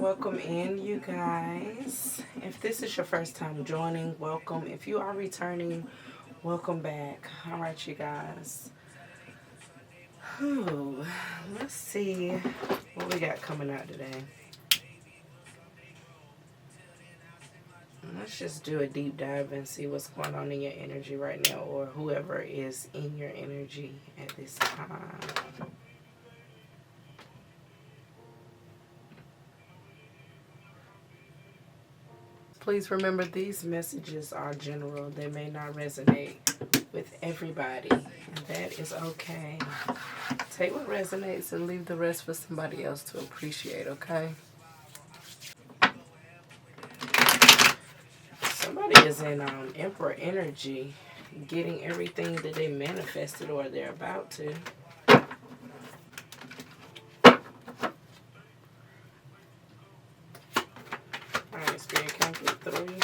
Welcome in, you guys. If this is your first time joining, welcome. If you are returning, welcome back. All right, you guys. Let's see what we got coming out today. Let's just do a deep dive and see what's going on in your energy right now, or whoever is in your energy at this time. Please remember, these messages are general. They may not resonate with everybody, and that is okay. Take what resonates and leave the rest for somebody else to appreciate, okay? Somebody is in Emperor energy, getting everything that they manifested or they're about to. Alright, Spirit, count to 3.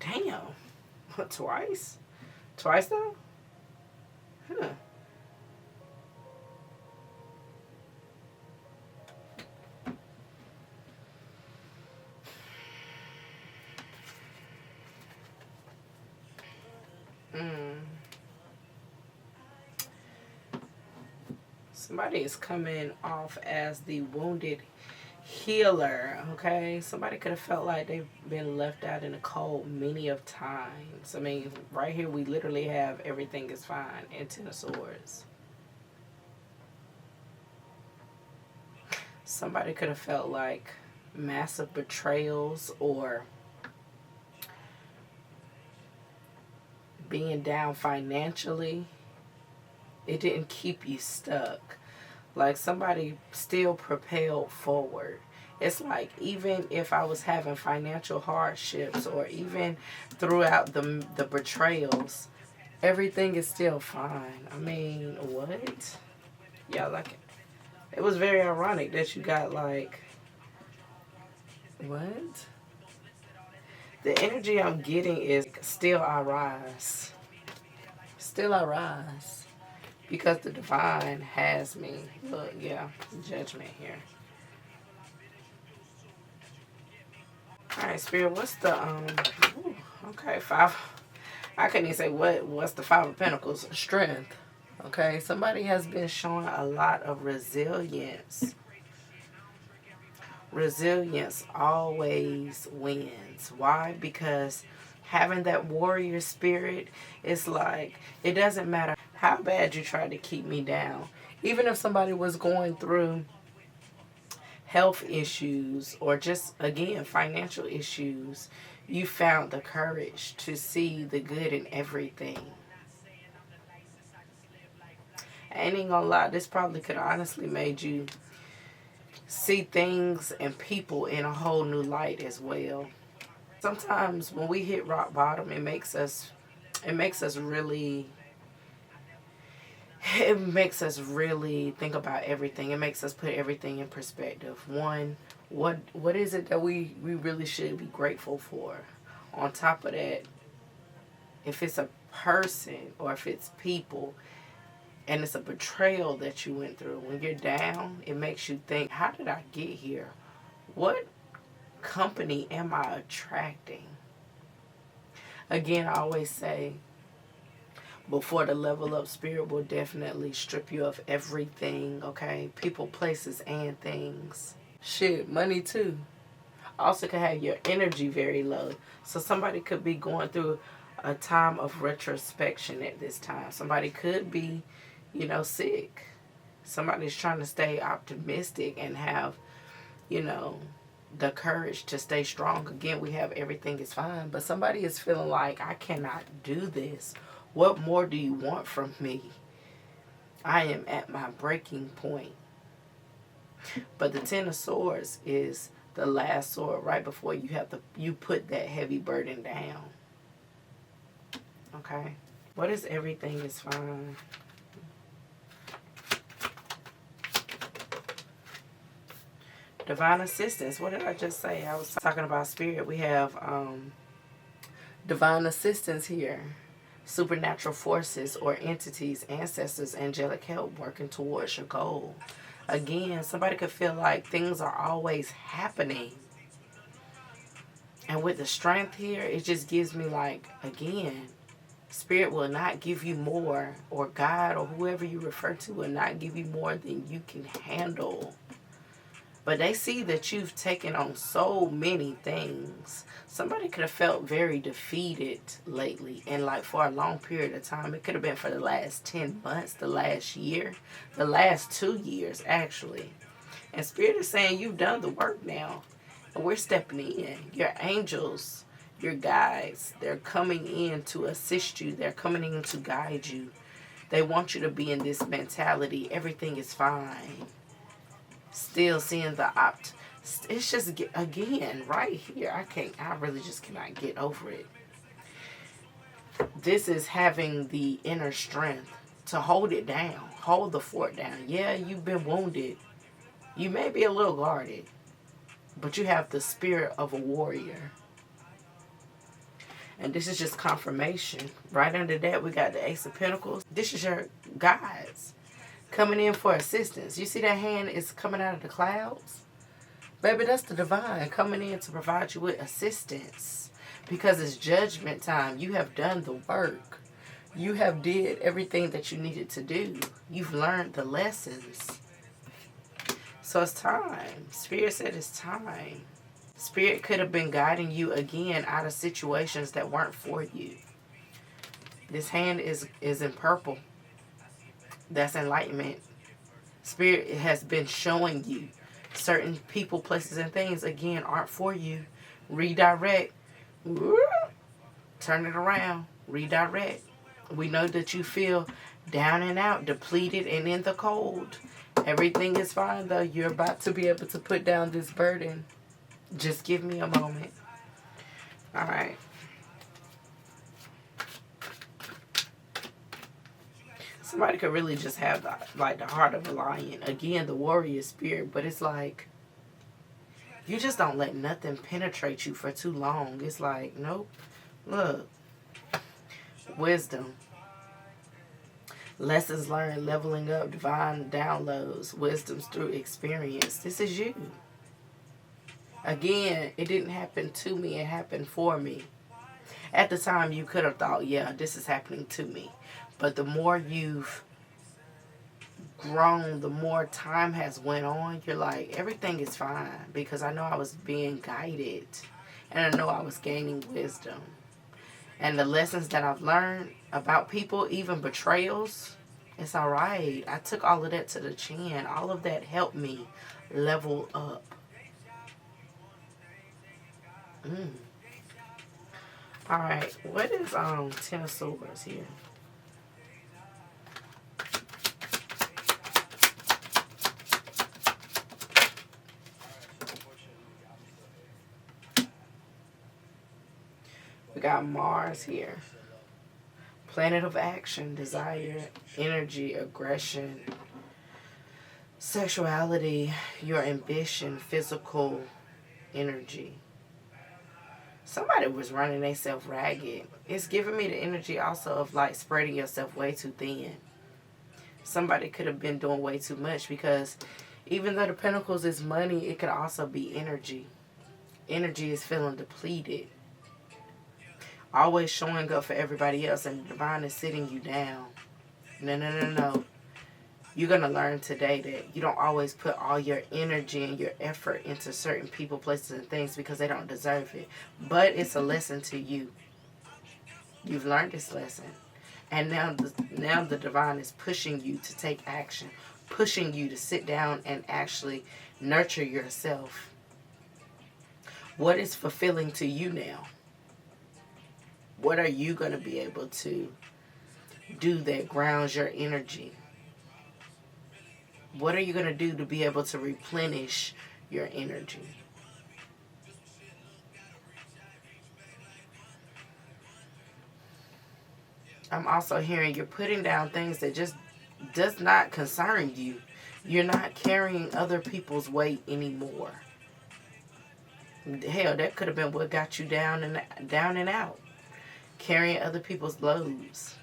Damn. What, twice? Twice though? Huh. Somebody is coming off as the wounded healer, okay? Somebody could have felt like they've been left out in the cold many of times. I mean, right here we literally have everything is fine and 10 of Swords. Somebody could have felt like massive betrayals or being down financially. It didn't keep you stuck. Like somebody still propelled forward. It's like even if I was having financial hardships or even throughout the betrayals, everything is still fine. I mean, what? Yeah, like it was very ironic that you got like, what? The energy I'm getting is still I rise. Still I rise. Because the divine has me. Look, yeah, judgment here. Alright, Spirit, what's the, okay, 5. I couldn't even say what's the 5 of Pentacles? Strength. Okay, somebody has been showing a lot of resilience. Resilience always wins. Why? Because having that warrior spirit, it's like, it doesn't matter how bad you tried to keep me down. Even if somebody was going through health issues or just, again, financial issues, you found the courage to see the good in everything. I ain't gonna lie, this probably could honestly made you see things and people in a whole new light as well. Sometimes when we hit rock bottom, it makes us really think about everything. It makes us put everything in perspective. One, what is it that we really should be grateful for? On top of that, if it's a person or if it's people and it's a betrayal that you went through, when you're down, it makes you think, how did I get here? What company am I attracting? Again, I always say, before the level up, Spirit will definitely strip you of everything, okay? People, places, and things. Shit, money too. Also could have your energy very low. So somebody could be going through a time of retrospection at this time. Somebody could be, sick. Somebody's trying to stay optimistic and have, the courage to stay strong. Again, we have everything is fine. But somebody is feeling like, I cannot do this. What more do you want from me? I am at my breaking point. But the 10 of Swords is the last sword right before you put that heavy burden down. Okay? What is everything is fine? Divine assistance. What did I just say? I was talking about spirit. We have divine assistance here. Supernatural forces or entities, ancestors, angelic help working towards your goal. Again, somebody could feel like things are always happening. And with the strength here, it just gives me like, again, Spirit will not give you more, or God or whoever you refer to will not give you more than you can handle. But they see that you've taken on so many things. Somebody could have felt very defeated lately, and like for a long period of time. It could have been for the last 10 months, the last year, the last 2 years actually. And Spirit is saying you've done the work now. And we're stepping in. Your angels, your guides, they're coming in to assist you. They're coming in to guide you. They want you to be in this mentality. Everything is fine. Still seeing the it's just, again, right here, I really just cannot get over it. This is having the inner strength to hold it down, hold the fort down. Yeah, you've been wounded. You may be a little guarded, but you have the spirit of a warrior. And this is just confirmation. Right under that, we got the Ace of Pentacles. This is your guides coming in for assistance. You see that hand is coming out of the clouds? Baby, that's the divine coming in to provide you with assistance. Because it's judgment time. You have done the work. You have did everything that you needed to do. You've learned the lessons. So it's time. Spirit said it's time. Spirit could have been guiding you again out of situations that weren't for you. This hand is in purple. That's enlightenment. Spirit has been showing you certain people, places, and things, again, aren't for you. Redirect. Turn it around. Redirect. We know that you feel down and out, depleted, and in the cold. Everything is fine, though. You're about to be able to put down this burden. Just give me a moment. All right. Somebody could really just have the heart of a lion. Again, the warrior spirit. But it's like, you just don't let nothing penetrate you for too long. It's like, nope. Look. Wisdom. Lessons learned, leveling up, divine downloads, wisdoms through experience. This is you. Again, it didn't happen to me. It happened for me. At the time, you could have thought, yeah, this is happening to me. But the more you've grown, the more time has went on, you're like, everything is fine. Because I know I was being guided. And I know I was gaining wisdom. And the lessons that I've learned about people, even betrayals, it's all right. I took all of that to the chin. All of that helped me level up. All right. What is Ten of Swords here? We got Mars here. Planet of action, desire, energy, aggression, sexuality, your ambition, physical energy. Somebody was running themselves ragged. It's giving me the energy also of like spreading yourself way too thin. Somebody could have been doing way too much, because even though the Pentacles is money, it could also be energy. Energy is feeling depleted. Always showing up for everybody else, and the divine is sitting you down. No. You're going to learn today that you don't always put all your energy and your effort into certain people, places, and things because they don't deserve it. But it's a lesson to you. You've learned this lesson. And now the divine is pushing you to take action. Pushing you to sit down and actually nurture yourself. What is fulfilling to you now? What are you going to be able to do that grounds your energy? What are you going to do to be able to replenish your energy? I'm also hearing you're putting down things that just does not concern you. You're not carrying other people's weight anymore. Hell, that could have been what got you down and out. Carrying other people's loads.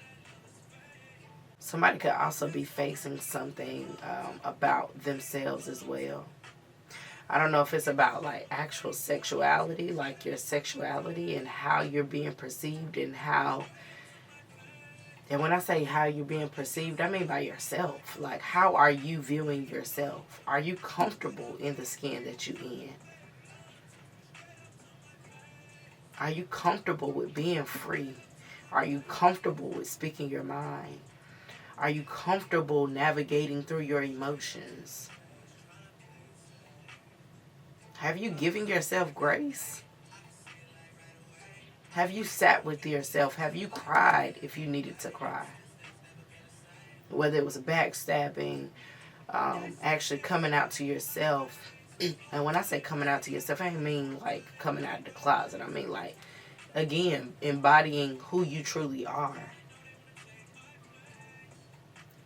Somebody could also be facing something about themselves as well. I don't know if it's about like actual sexuality, like your sexuality and how you're being perceived and when I say how you're being perceived, I mean by yourself. Like, how are you viewing yourself? Are you comfortable in the skin that you're in? Are you comfortable with being free? Are you comfortable with speaking your mind? Are you comfortable navigating through your emotions? Have you given yourself grace? Have you sat with yourself? Have you cried if you needed to cry? Whether it was backstabbing, actually coming out to yourself. And when I say coming out to yourself, I don't mean like coming out of the closet. I mean like, again, embodying who you truly are.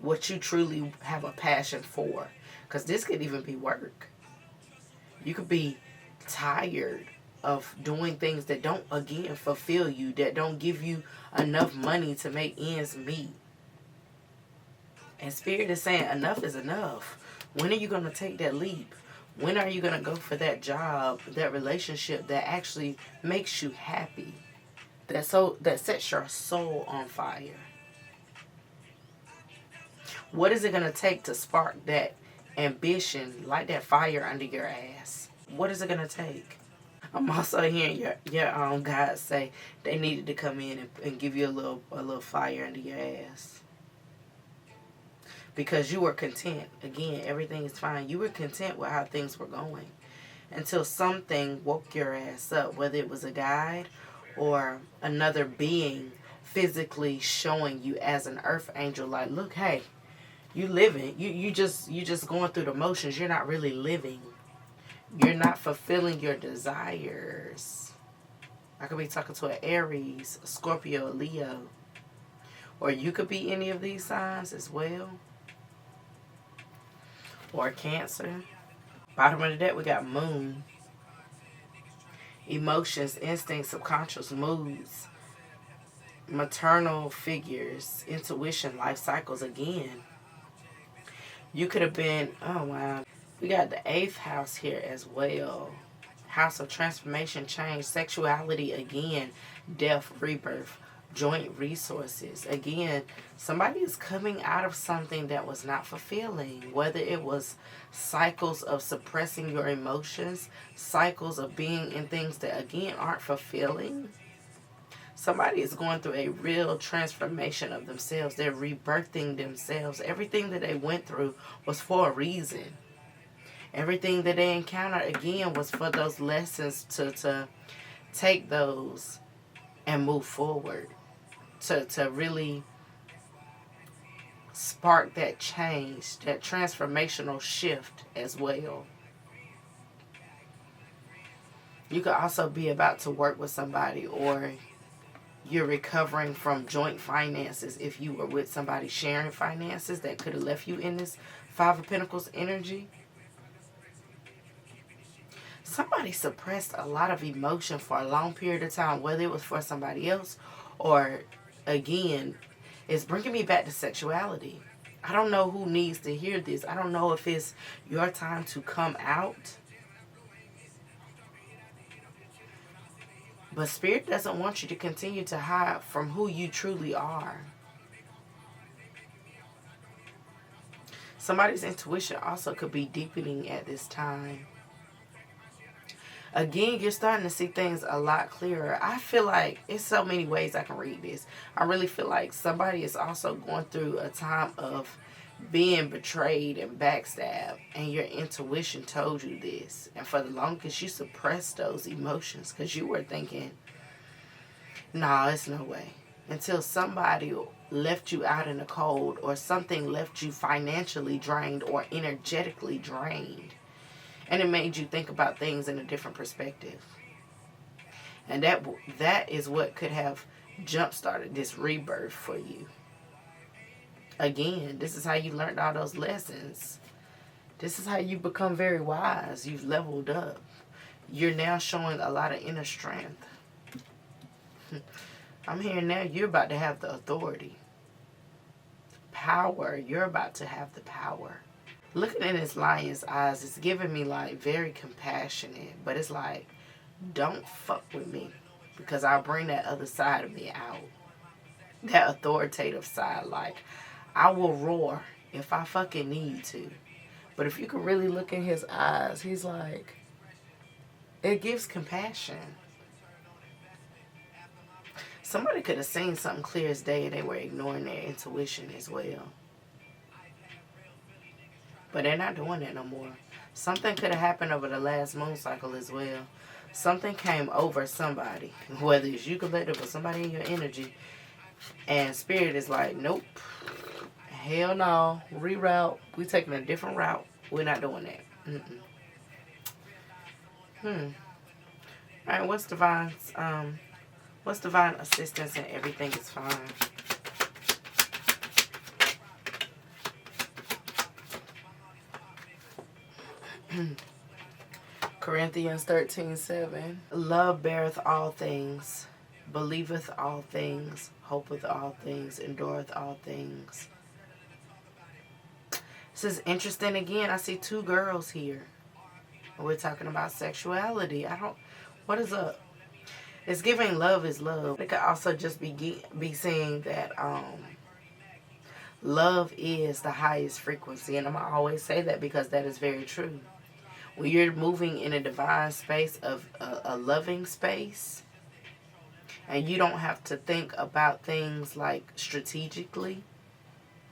What you truly have a passion for. Because this could even be work. You could be tired of doing things that don't, again, fulfill you, that don't give you enough money to make ends meet. And Spirit is saying enough is enough. When are you going to take that leap? When are you going to go for that job, that relationship that actually makes you happy? That sets your soul on fire? What is it going to take to spark that ambition, like that fire under your ass? What is it going to take? I'm also hearing your own God say they needed to come in and give you a little fire under your ass. Because you were content. Again, everything is fine. You were content with how things were going. Until something woke your ass up. Whether it was a guide or another being physically showing you as an earth angel. Like, look, hey, you living. You just going through the motions. You're not really living. You're not fulfilling your desires. I could be talking to an Aries, a Scorpio, a Leo. Or you could be any of these signs as well. Or Cancer. Bottom of the deck, we got Moon. Emotions, instincts, subconscious moods. Maternal figures, intuition, life cycles again. You could have been, oh wow. We got the 8th house here as well. House of transformation, change, sexuality again, death, rebirth, joint resources. Again, somebody is coming out of something that was not fulfilling. Whether it was cycles of suppressing your emotions, cycles of being in things that, again, aren't fulfilling. Somebody is going through a real transformation of themselves. They're rebirthing themselves. Everything that they went through was for a reason. Everything that they encountered, again, was for those lessons to take those and move forward. To really spark that change, that transformational shift as well. You could also be about to work with somebody, or you're recovering from joint finances if you were with somebody sharing finances that could have left you in this 5 of Pentacles energy. Somebody suppressed a lot of emotion for a long period of time, whether it was for somebody else or, again, it's bringing me back to sexuality. I don't know who needs to hear this. I don't know if it's your time to come out. But Spirit doesn't want you to continue to hide from who you truly are. Somebody's intuition also could be deepening at this time. Again, you're starting to see things a lot clearer. I feel like it's so many ways I can read this. I really feel like somebody is also going through a time of being betrayed and backstabbed, and your intuition told you this. And for the longest, you suppressed those emotions because you were thinking, nah, it's no way. Until somebody left you out in the cold, or something left you financially drained or energetically drained. And it made you think about things in a different perspective. And that is what could have jump-started this rebirth for you. Again, this is how you learned all those lessons. This is how you become very wise. You've leveled up. You're now showing a lot of inner strength. I'm hearing now you're about to have the authority. Power. You're about to have the power. Looking in this lion's eyes, it's giving me like very compassionate. But it's like, don't fuck with me. Because I'll bring that other side of me out. That authoritative side. Like, I will roar if I fucking need to. But if you can really look in his eyes, he's like, it gives compassion. Somebody could have seen something clear as day and they were ignoring their intuition as well. But they're not doing that no more. Something could have happened over the last moon cycle as well. Something came over somebody, whether it's you collective or somebody in your energy, and spirit is like, nope, hell no, reroute. We're taking a different route. We're not doing that. All right, what's divine assistance and everything is fine? Corinthians 13:7. Love beareth all things, believeth all things, hopeth all things, endureth all things. This is interesting again. I see two girls here. We're talking about sexuality. What is up? It's giving love is love. It could also just be saying that love is the highest frequency. And I'm going to always say that because that is very true. When you're moving in a divine space of a loving space, and you don't have to think about things like strategically,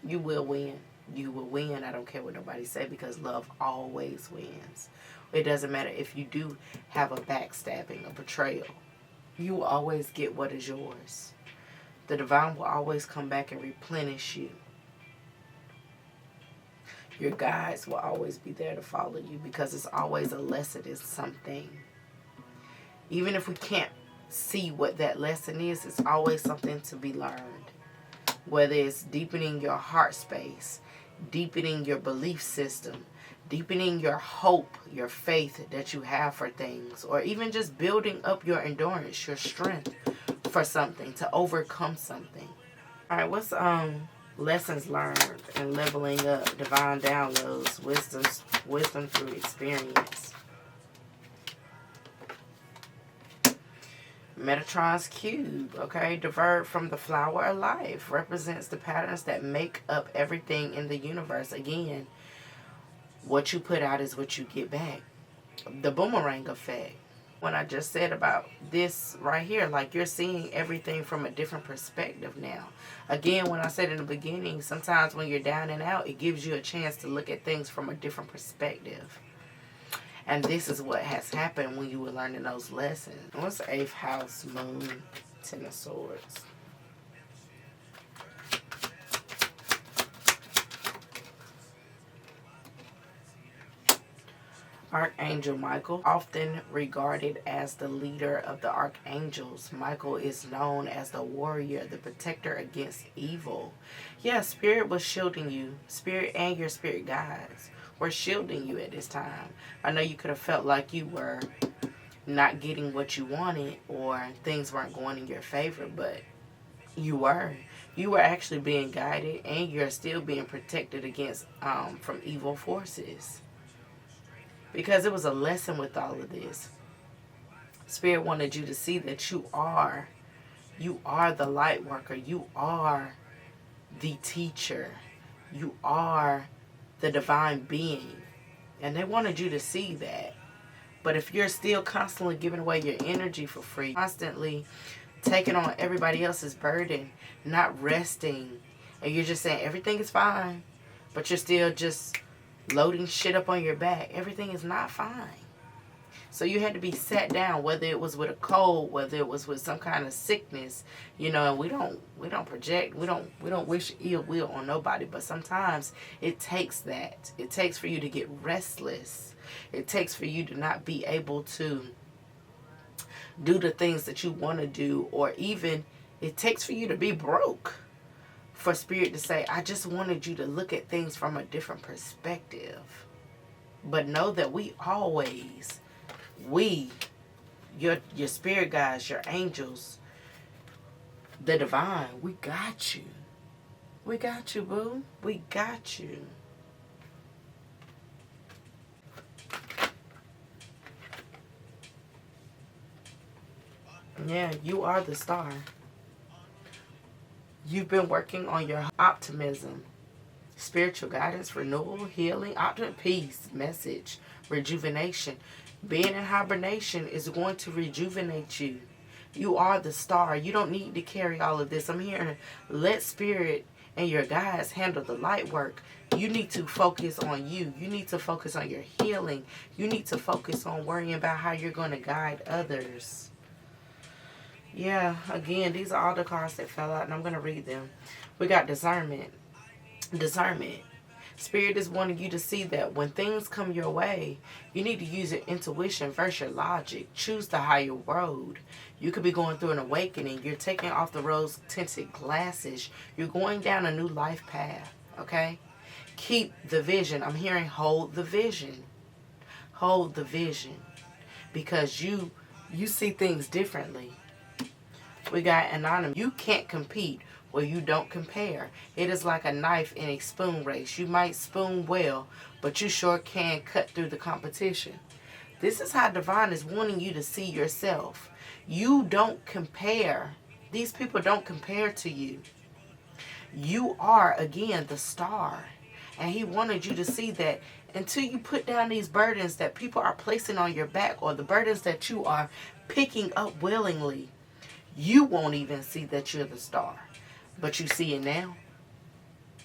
you will win. You will win. I don't care what nobody say, because love always wins. It doesn't matter if you do have a backstabbing, a betrayal. You will always get what is yours. The divine will always come back and replenish you. Your guides will always be there to follow you, because it's always a lesson in something. Even if we can't see what that lesson is, it's always something to be learned. Whether it's deepening your heart space, deepening your belief system, deepening your hope, your faith that you have for things, or even just building up your endurance, your strength for something, to overcome something. All right, what's lessons learned and leveling up, divine downloads, wisdom through experience? Metatron's cube, okay, divert from the flower of life, represents the patterns that make up everything in the universe. Again, what you put out is what you get back. The boomerang effect. When I just said about this right here, like, you're seeing everything from a different perspective now. Again, when I said in the beginning, sometimes when you're down and out, it gives you a chance to look at things from a different perspective. And this is what has happened when you were learning those lessons. What's the 8th house, moon, 10 of swords? Archangel Michael, often regarded as the leader of the archangels. Michael is known as the warrior, the protector against evil. Yeah, Spirit was shielding you. Spirit and your spirit guides were shielding you at this time. I know you could have felt like you were not getting what you wanted, or things weren't going in your favor, but you were. You were actually being guided, and you're still being protected against from evil forces. Because it was a lesson with all of this. Spirit wanted you to see that you are the light worker. You are the teacher. You are the divine being. And they wanted you to see that. But if you're still constantly giving away your energy for free, constantly taking on everybody else's burden, not resting, and you're just saying everything is fine, but you're still just loading shit up on your back, everything is not fine. So you had to be sat down, whether it was with a cold, whether it was with some kind of sickness, you know. And we don't project, we don't wish ill will on nobody, but sometimes it takes that. It takes for you to get restless. It takes for you to not be able to do the things that you want to do, or even it takes for you to be broke, for Spirit to say, I just wanted you to look at things from a different perspective. But know that we always, your spirit guides, your angels, the divine, we got you. We got you, boo. We got you. Yeah, you are the star. You've been working on your optimism, spiritual guidance, renewal, healing, peace, message, rejuvenation. Being in hibernation is going to rejuvenate you. You are the star. You don't need to carry all of this. I'm hearing, let spirit and your guides handle the light work. You need to focus on you. You need to focus on your healing. You need to focus on worrying about how you're going to guide others. Yeah, again, these are all the cards that fell out, and I'm going to read them. We got discernment. Discernment. Spirit is wanting you to see that when things come your way, you need to use your intuition versus your logic. Choose the higher road. You could be going through an awakening. You're taking off the rose-tinted glasses. You're going down a new life path, okay? Keep the vision. I'm hearing hold the vision. Hold the vision. Because you see things differently. We got anonymous. You can't compete where you don't compare. It is like a knife in a spoon race. You might spoon well, but you sure can cut through the competition. This is how divine is wanting you to see yourself. You don't compare. These people don't compare to you. You are, again, the star. And he wanted you to see that until you put down these burdens that people are placing on your back, or the burdens that you are picking up willingly, you won't even see that you're the star. But you see it now.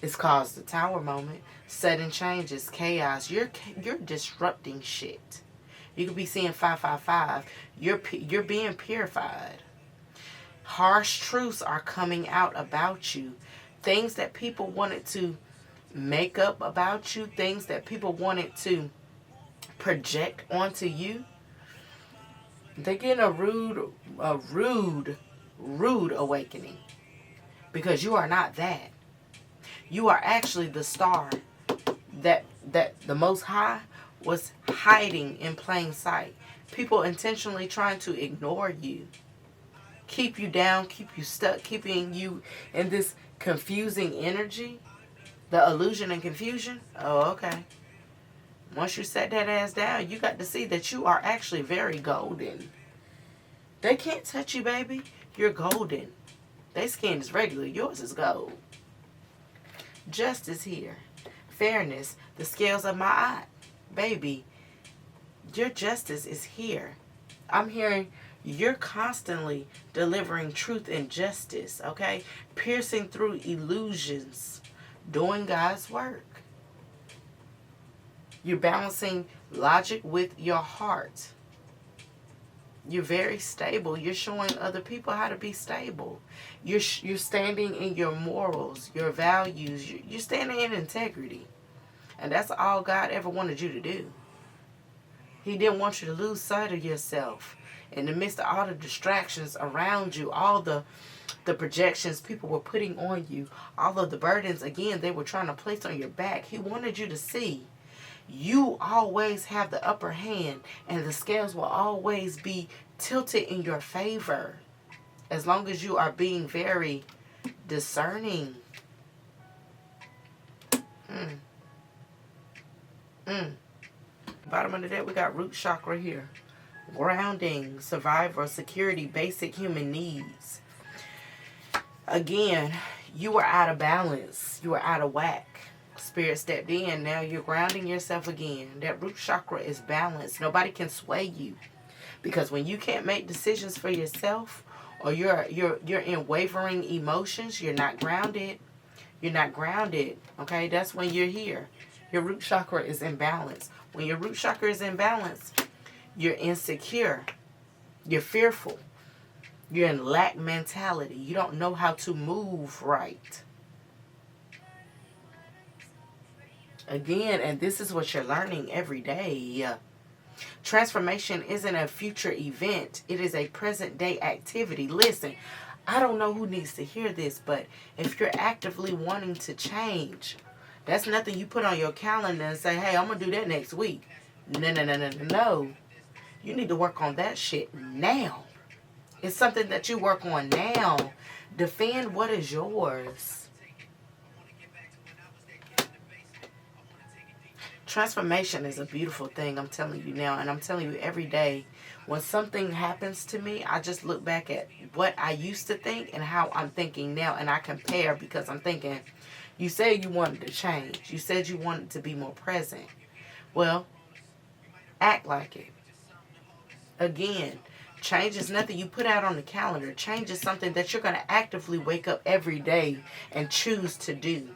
It's caused the tower moment. Sudden changes, chaos. You're disrupting shit. You could be seeing 555. You're being purified. Harsh truths are coming out about you. Things that people wanted to make up about you. Things that people wanted to project onto you. They're getting a rude awakening. Because you are not that. You are actually the star that the Most High was hiding in plain sight. People intentionally trying to ignore you. Keep you down, keep you stuck, keeping you in this confusing energy. The illusion and confusion. Oh, okay. Once you set that ass down, you got to see that you are actually very golden. They can't touch you, baby. You're golden. Their skin is regular. Yours is gold. Justice here. Fairness. The scales of my eye. Baby, your justice is here. I'm hearing you're constantly delivering truth and justice, okay? Piercing through illusions. Doing God's work. You're balancing logic with your heart. You're very stable. You're showing other people how to be stable. You're standing in your morals, your values. You're standing in integrity. And that's all God ever wanted you to do. He didn't want you to lose sight of yourself. In the midst of all the distractions around you, all the projections people were putting on you, all of the burdens, again, they were trying to place on your back. He wanted you to see you always have the upper hand, and the scales will always be tilted in your favor as long as you are being very discerning. Bottom of the deck, we got root chakra here. Grounding, survival, security, basic human needs. Again, you were out of balance. You were out of whack. Spirit stepped in. Now you're grounding yourself again. That root chakra is balanced. Nobody can sway you. Because when you can't make decisions for yourself, or you're in wavering emotions, you're not grounded. You're not grounded. Okay? That's when you're here. Your root chakra is in balance. When your root chakra is in balance, you're insecure. You're fearful. You're in lack mentality. You don't know how to move right. Again, and this is what you're learning every day. Transformation isn't a future event. It is a present day activity. Listen, I don't know who needs to hear this, but if you're actively wanting to change, That's nothing you put on your calendar and say, hey, I'm going to do that next week. No, no, no, no, no, no. You need to work on that shit now. It's something that you work on now. Defend what is yours. Transformation is a beautiful thing, I'm telling you now. And I'm telling you every day, when something happens to me, I just look back at what I used to think and how I'm thinking now. And I compare, because I'm thinking, you said you wanted to change. You said you wanted to be more present. Well, act like it. Again, change is nothing you put out on the calendar. Change is something that you're going to actively wake up every day and choose to do.